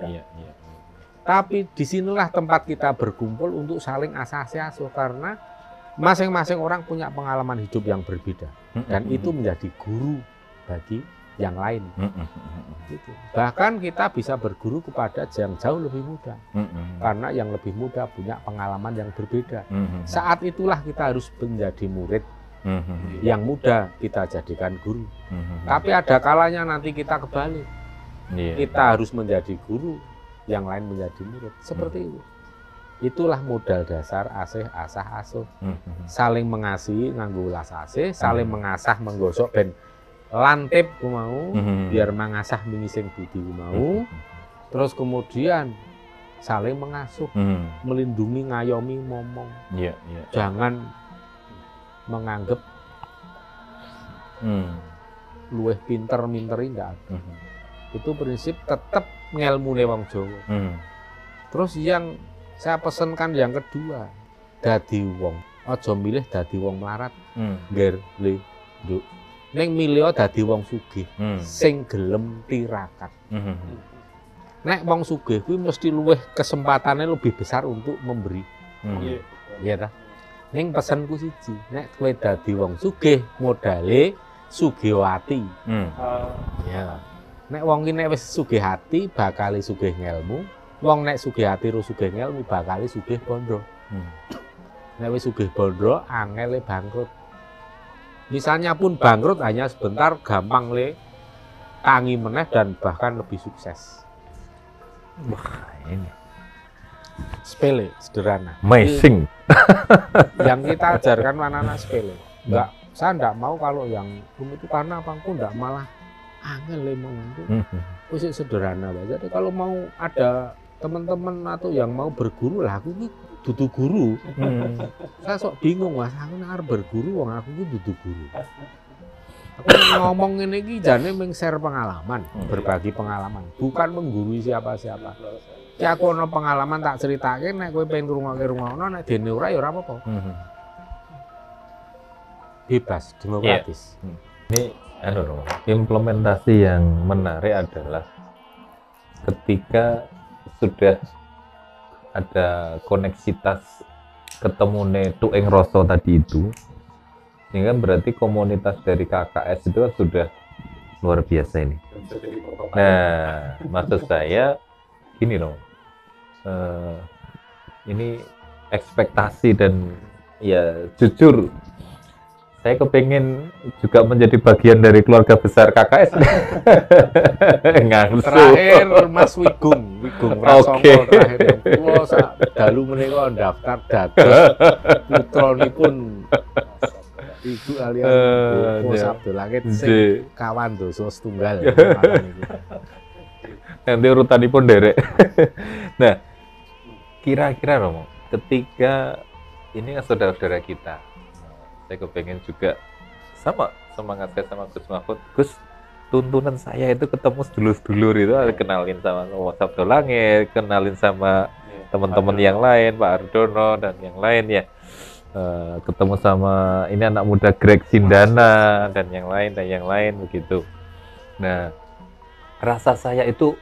Tapi disinilah tempat kita berkumpul untuk saling asah asih asuh, karena masing-masing orang punya pengalaman hidup yang berbeda, dan itu menjadi guru bagi yang lain. Gitu. Bahkan kita bisa berguru kepada yang jauh lebih muda, karena yang lebih muda punya pengalaman yang berbeda. Saat itulah kita harus menjadi murid, yang muda kita jadikan guru. Tapi ada kalanya nanti kita kebalik, kita harus menjadi guru, yang lain menjadi murid. Seperti itu. Itulah modal dasar asih asah asuh. Saling mengasihi nganggo welas asih, saling mengasah menggosok ben lantip ku mau, biar mengasah mingising budi ku mau. Terus kemudian saling mengasuh, melindungi, ngayomi, ngomong. Jangan menganggap luwih pinter-minteri ndak. Itu prinsip tetap ngelmune wong Jawa. Terus yang saya pesankan yang kedua, dadi wong aja milih dadi wong melarat. Ngger le, Nduk. Ning milih dadi wong sugih sing gelem tirakat. Nek wong sugih kuwi mesti luwih kesempatannya lebih besar untuk memberi. Iya ta? Ning pesenku siji, nek kowe dadi wong sugih modale sugih ati. Ya. Nek wong ki nek wis sugih ati bakal sugih ngelmu, wong nek sugih ati ro sugih ngelmu bakal sugih bondo. Nek wis sugih bondo angel bangkrut. Misalnya pun bangkrut hanya sebentar, gampang le tangi meneh dan bahkan lebih sukses.
Wah, ini
Sepele, sederhana.
amazing.
Yang kita ajarkan anak-anak sepele. Enggak, saya enggak mau kalau yang rumit itu karena apa? Aku enggak malah angel emang itu. Wis sederhana aja. Jadi kalau mau ada teman-teman atau yang mau berguru lah, aku ini dudu guru. Saya sok bingung, Mas. Aku nek arep berguru wong aku iki dudu guru. Aku ngomong ngene iki jane mung share pengalaman, berbagi pengalaman, bukan menggurui siapa-siapa. Ki aku ana pengalaman tak critake, nek kowe pengen ngrungokno, nek dene ora ya ora apa-apa. Bebas, demokratis.
Ini implementasi yang menarik adalah ketika sudah ada koneksitas ketemu tueng rasa tadi itu, ini kan berarti komunitas dari KKS itu kan sudah luar biasa ini. Nah, maksud saya gini loh, ini ekspektasi dan ya jujur saya kepengen juga menjadi bagian dari keluarga besar KKS. Ngangsu.
Terakhir Mas Wigung Prasongko terakhir. Kula sak dalu menika daftar dados putranipun Ibu alias Ibu Sabtu Langit sing kawan dosa setunggal.
Nanti urutanipun derek. Nah, kira-kira Romo, ketika ini kan saudara-saudara kita, saya kepengen juga sama semangat saya sama Gus Mahfud. Gus, tuntunan saya itu ketemu sedulur-sedulur itu, kenalin sama Sabtu Langit, kenalin sama teman-teman yang lain, Pak Ardono dan yang lain ya. Ketemu sama ini anak muda Greg Sindana dan yang lain begitu. Nah, rasa saya itu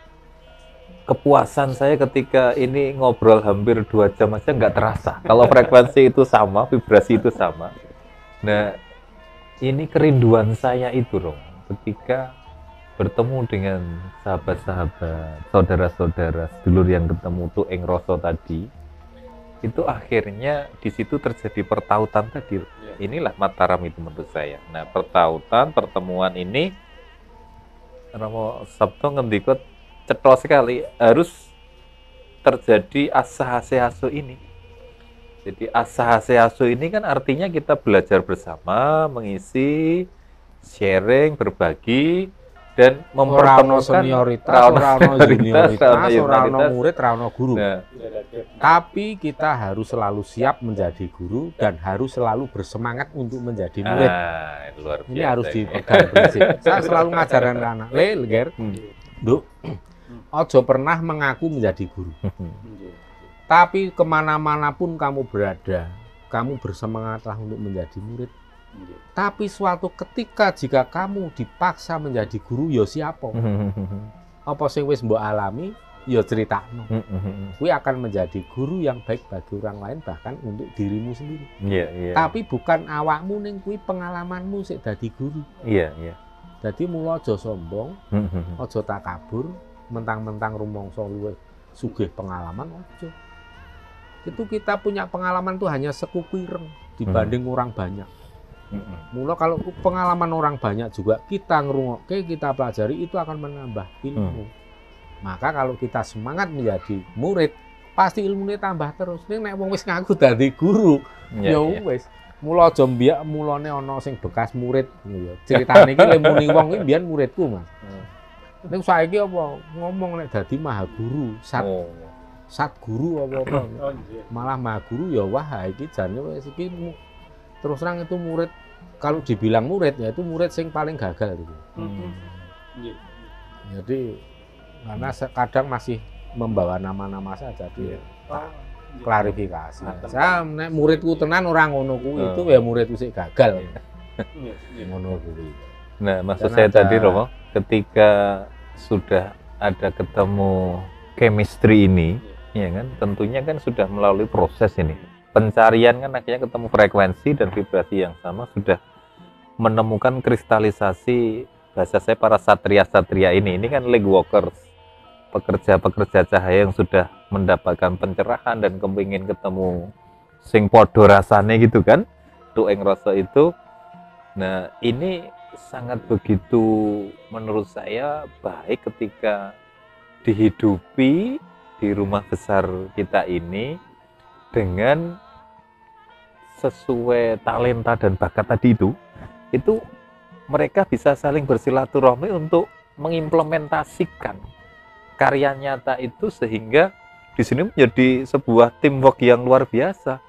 kepuasan saya ketika ini ngobrol hampir 2 jam aja nggak terasa. Kalau frekuensi itu sama, vibrasi itu sama. Nah, ini kerinduan saya itu loh, ketika bertemu dengan sahabat-sahabat, saudara-saudara, sedulur yang ketemu tueng rasa tadi, itu akhirnya di situ terjadi pertautan tadi. Inilah Mataram itu menurut saya. Nah, pertautan, pertemuan ini, Romo Sabto ngendikot cetha sekali, harus terjadi asa-asa ini. Jadi asa-asa ini kan artinya kita belajar bersama, mengisi, sharing, berbagi, dan mempertemukan
senioritas, ora ono junioritas, ora ono murid, ora ono guru. Nah, tapi kita harus selalu siap menjadi guru dan harus selalu bersemangat untuk menjadi murid.
Luar biasa.
Ini harus dipegang prinsip. Saya selalu ngajarkan ke anak, Ger, Nduk, ojo pernah mengaku menjadi guru. Tapi kemana-mana pun kamu berada, kamu bersemangatlah untuk menjadi murid. Tapi suatu ketika jika kamu dipaksa menjadi guru, ya siapa? Apa sing wis mbok alami, ya critakno. Kuwi akan menjadi guru yang baik bagi orang lain, bahkan untuk dirimu sendiri. Tapi bukan awakmu ning kuwi pengalamanmu sik dadi guru. Dadi mula aja sombong, aja takabur, mentang-mentang rumangsa luwih sugih pengalaman aja. Itu kita punya pengalaman tuh hanya sekupireng dibanding orang banyak. Mula kalau pengalaman orang banyak juga kita ngrungokke, kita pelajari, itu akan menambah ilmu. Maka kalau kita semangat menjadi murid, pasti ilmunya tambah terus. Ning nek wong wis ngaku dadi guru, ya wis. Mula aja mbiyak mulane ana sing bekas murid ya. Critane iki le muni wong iki mbiyen muridku, Mas. Ning saiki apa ngomong nek dadi maha guru, sat guru apa-apa. Malah maha guru ya wah iki jane wis iki terus terang itu murid, kalau dibilang murid ya itu murid sing paling gagal gitu. Jadi karena kadang masih membawa nama-nama saja dia. klarifikasi. Saya nek muridku tenan orang ngono kuwi itu ya muridku sik gagal. Ngono kuwi.
Nah, maksud saya tadi Romo, ketika sudah ada ketemu chemistry ini, ya kan, tentunya kan sudah melalui proses ini. Pencarian kan akhirnya ketemu frekuensi dan vibrasi yang sama, sudah menemukan kristalisasi bahasa saya para satria-satria ini kan leg workers, pekerja-pekerja cahaya yang sudah mendapatkan pencerahan dan kepingin ketemu sing podo rasane gitu kan, tueng rasa itu. Nah ini sangat begitu menurut saya baik ketika dihidupi di rumah besar kita ini dengan sesuai talenta dan bakat tadi itu mereka bisa saling bersilaturahmi untuk mengimplementasikan karya nyata itu sehingga di sini menjadi sebuah teamwork yang luar biasa.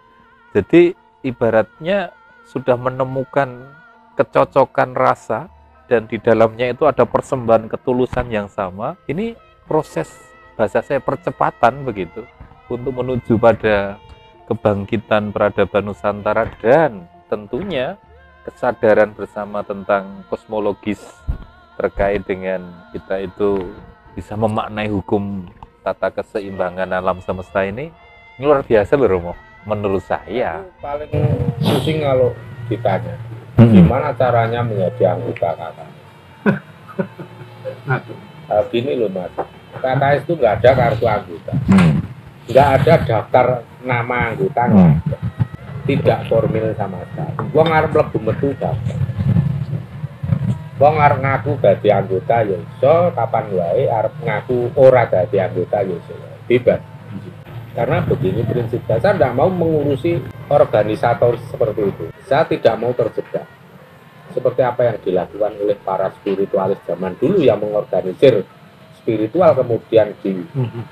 Jadi ibaratnya sudah menemukan kecocokan rasa dan di dalamnya itu ada persembahan ketulusan yang sama. Ini proses bahasa saya percepatan begitu untuk menuju pada kebangkitan peradaban Nusantara dan tentunya kesadaran bersama tentang kosmologis terkait dengan kita itu bisa memaknai hukum tata keseimbangan alam semesta ini luar biasa loh Romo, menurut saya.
Paling pusing kalau ditanya gimana caranya menjadi anggota KKS. Gini loh Mas, KKS itu nggak ada kartu anggota, nggak ada daftar nama anggota, tidak formil sama sekali. Gua ngarep mlebu metu daftar. Gua ngarep ngaku dadi anggota ya iso, kapan wae arep ngaku ora dadi anggota ya iso. Bebas. Karena begini prinsip saya tidak mau mengurusi organisator seperti itu. Saya tidak mau terjebak seperti apa yang dilakukan oleh para spiritualis zaman dulu yang mengorganisir spiritual kemudian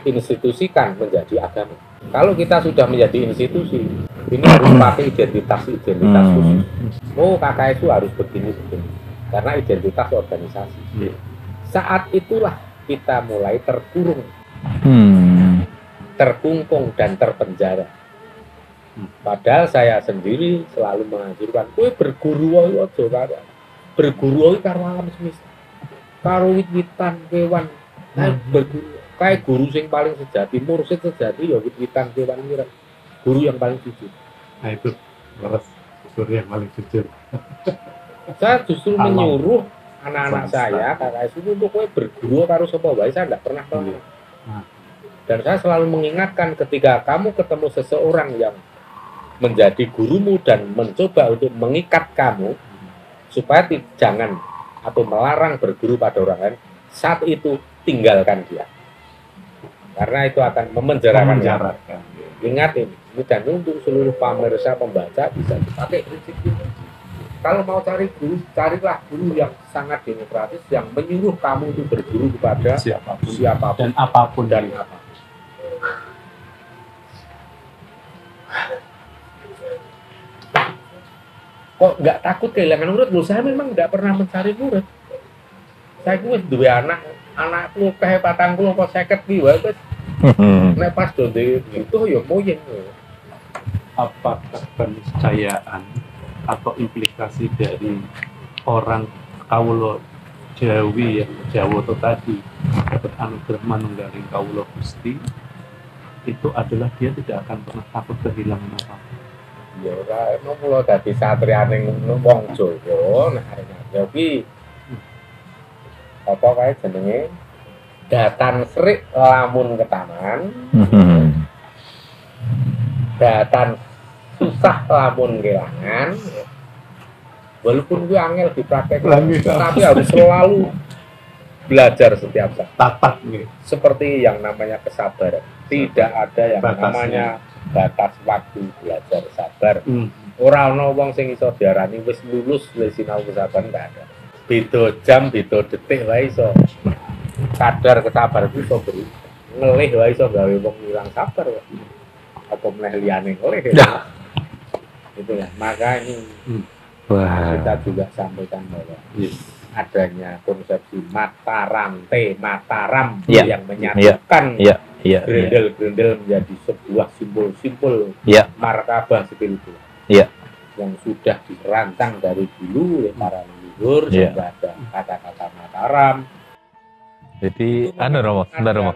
diinstitusikan menjadi agama. Kalau kita sudah menjadi institusi, ini harus pakai identitas khusus. Oh, KKS itu harus begini karena identitas organisasi. Saat itulah kita mulai terkurung, terkungkung dan terpenjara. Padahal saya sendiri selalu menganjurkan, kowe berguru aja karo berguru karo alam semesta, karo wit-witan kewan. Berguru kayak guru sing paling sejati, mursyid sejati ya wit-witan kewan mirip. Guru yang paling jujur.
Nah itu harus guru yang paling jujur.
Saya justru menyuruh anak-anak saya KKS itu untuk kowe berguru karo sapa wae, saya enggak pernah melarang. Dan saya selalu mengingatkan ketika kamu ketemu seseorang yang menjadi gurumu dan mencoba untuk mengikat kamu supaya jangan atau melarang berguru pada orang lain, saat itu tinggalkan dia. Karena itu akan memenjarakan. Ingat ini dan untuk seluruh pemirsa pembaca bisa dipakai prinsip ini. Kalau mau cari guru, carilah guru yang sangat demokratis, yang menyuruh kamu untuk berguru kepada siapapun
dan apapun.
Kok nggak takut kehilangan murid? Loh, saya memang nggak pernah mencari murid. Saya wis duwe anakku kayak 40 kok 50 ki wae wis. Nek pas donde itu ya moyeng.
Apakah keniscayaan atau implikasi dari orang kawula Jawi yang Jawa itu tadi dapat anugerah manunggaling kawula Gusti itu adalah dia tidak akan pernah takut kehilangan apa-apa.
Ya ora, emang kula dadi satriane wong Jawa nek arep ki apa kae jenenge datan srik lamun ketaman. Datan susah lamun kelangan. Walaupun gue angel dipraktekkan, tapi harus selalu belajar setiap saat.
Tatak nih.
Seperti yang namanya kesabaran. Tidak ada yang
batasnya.
namanya batas waktu belajar sabar. Ora ana wong sing iso diarani wis lulus wis sinau kesabaran, enggak ada. Beda jam, beda detik wae iso. Kadar kesabaran itu iso beri. Ngelih wae iso gawe wong ilang sabar. Apa meneh liyane ngelih. Ya. Itu ya. Maka ini kita juga sampaikan bahwa adanya konsepsi Mataram yang menyatukan
Iya.
Grendel menjadi sebuah simbol-simbol markabah spiritual.
Iya.
Yang sudah dirancang dari dulu oleh para leluhur, sehingga ada kata-kata Mataram.
Jadi, Romo, sebentar Romo.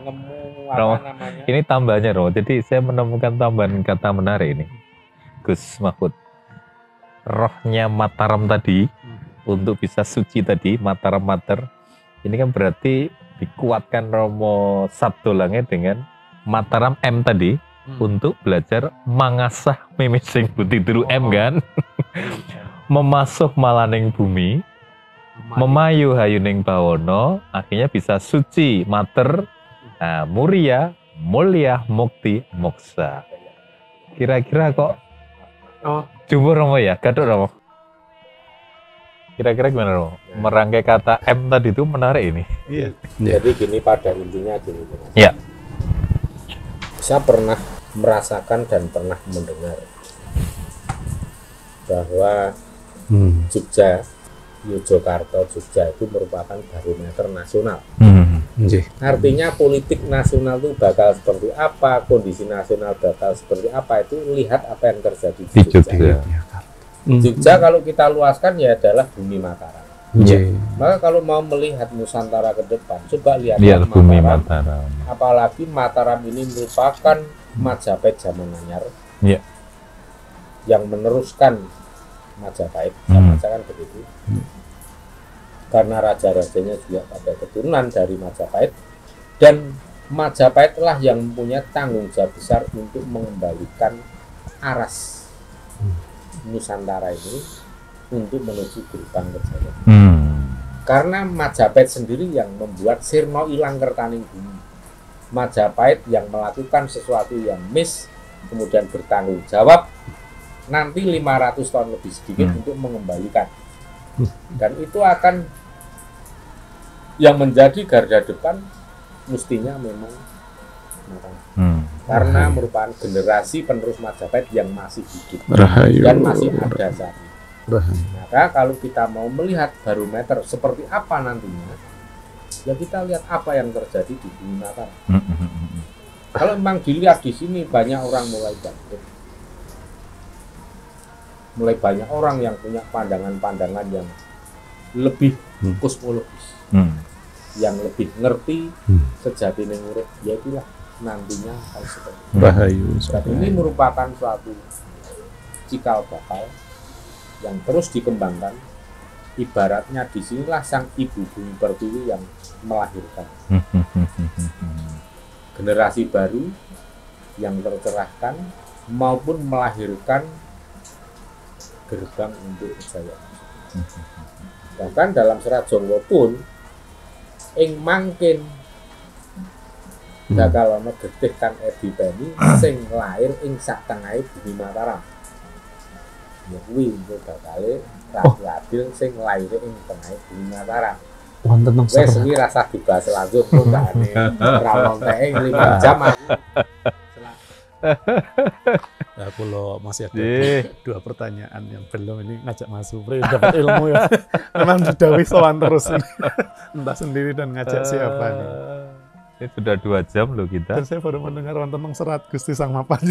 Romo, ini tambahnya Romo. Jadi saya menemukan tambahan kata menarik ini, Gus Mahfud. Rohnya Mataram tadi, untuk bisa suci tadi, Mataram Mater, ini kan berarti dikuatkan Romo Sabdolangnya dengan Mataram M tadi, untuk belajar mangasah mimising budi duru M kan, memasuh malaning bumi, memayu hayuning bawono, akhirnya bisa suci, mater, muria, mulia, mukti, moksa. Kira-kira kok jumur Romo ya, gaduk Romo. Kira-kira gimana Romo? Merangkai kata M tadi itu menarik ini.
Iya. Jadi gini, pada intinya gini.
Iya.
Saya pernah merasakan dan pernah mendengar bahwa Jogja, Yogyakarta, Jogja itu merupakan barometer nasional. Artinya politik nasional itu bakal seperti apa, kondisi nasional bakal seperti apa, itu lihat apa yang terjadi di Jogja. Jogja kalau kita luaskan ya adalah bumi Mataram. Maka kalau mau melihat Nusantara ke depan, coba lihat
bumi Mataram.
Apalagi Mataram ini merupakan Majapahit zaman anyar, yang meneruskan Majapahit, sama kan begitu. Karena raja-rajanya juga pada keturunan dari Majapahit, dan Majapahit lah yang mempunyai tanggung jawab besar untuk mengembalikan aras Nusantara ini untuk menuju gerbang kejayaan. Karena Majapahit sendiri yang membuat sirna ilang kertaning bumi. Majapahit yang melakukan sesuatu yang miss, kemudian bertanggung jawab nanti 500 tahun lebih sedikit untuk mengembalikan. Dan itu akan yang menjadi garda depan mestinya memang karena merupakan generasi penerus Majapahit yang masih hidup dan masih ada saat ini. Maka kalau kita mau melihat barometer seperti apa nantinya, ya kita lihat apa yang terjadi di bumi Mataram. Kalau memang dilihat di sini banyak orang mulai bangkit, mulai banyak orang yang punya pandangan-pandangan yang lebih kosmologis, yang lebih ngerti sejati urip, ya itulah nantinya harus seperti itu. Dan ini merupakan suatu cikal bakal yang terus dikembangkan. Ibaratnya disinilah sang ibu bumi pertiwi yang melahirkan generasi baru yang tercerahkan maupun melahirkan gerbang untuk kejayaan. Bahkan dalam serat Jawa pun ing mangkin bakal ana getih kang edipeni sing lair ing sak tengahe bumi Mataram. Ya kuwi bakale Ratu Adil sing lair ing tengahe bumi Mataram.
Wonten nang
wis kuwi rasa dibahas langsung kok gane ora ontek 5 jam aku.
Ya, aku loh masih ada dua pertanyaan yang belum ini ngajak Mas Supri dapat ilmu ya. Memang sudah wisawan terus ini. Entah sendiri dan ngajak siapa nih.
Ini sudah 2 jam loh kita.
Dan saya baru mendengar wonten tentang serat Gusti Sang Mapan.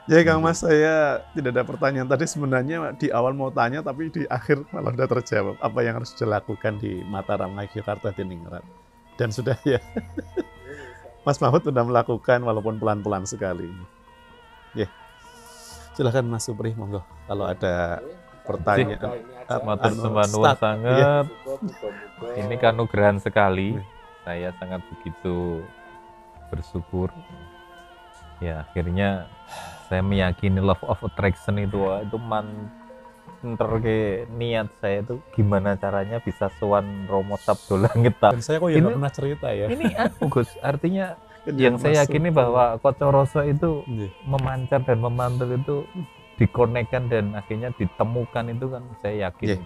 Jadi Kang Mas, saya tidak ada pertanyaan tadi, sebenarnya di awal mau tanya tapi di akhir malah sudah terjawab apa yang harus dilakukan di Mataram, Yogyakarta, Diningrat. Dan sudah ya, Mas Mahfud sudah melakukan walaupun pelan-pelan sekali. Ya, silakan Mas Supri, monggo kalau ada pertanyaan.
Matur sembah nuwun sangat. Ini kanugrahan sekali. Saya sangat begitu bersyukur. Ya, akhirnya saya meyakini law of attraction itu ke niat saya itu gimana caranya bisa sowan Romo Sabdolangit.
Dan saya kok ya nggak pernah cerita ya.
Ini Gus, artinya yang saya yakini bahwa Kocoroso itu memancar dan memantul itu dikonekkan dan akhirnya ditemukan itu kan saya yakin.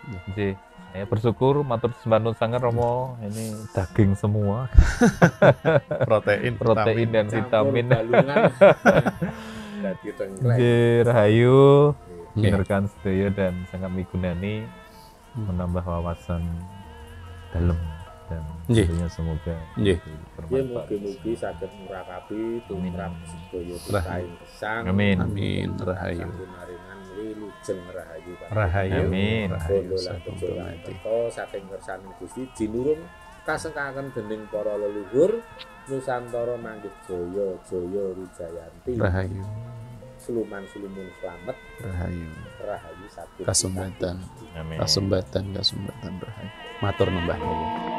Jadi saya bersyukur, matur sembah nuwun sangat Romo, ini daging semua. protein dan vitamin.
Rahayu
Minerkan sedaya dan sangat migunani. menambah wawasan dalam dan
Nggih.
tentunya semoga
Nggih.
itu
Ya
bermanfaat.
mugi-mugi saged murakabi tumrap sedaya titahing gesang.
Amin.
Amin. Rahayu.
Sampun maringan wilujeng rahayu.
Rahayu.
Amin.
Rahayu.
Bondo lan
Sagung
bejo lan
Dumadi.
teka saking kersaning Gusti jinurung kasengkaken dening para leluhur Nusantara manggih jaya jaya wijayanti.
Rahayu.
Suluman-sulumun slamet
Rahayu.
rahayu saking
Kasumbatan.
Amin.
Kasumbatan. Rahayu. Matur nembah nuwun.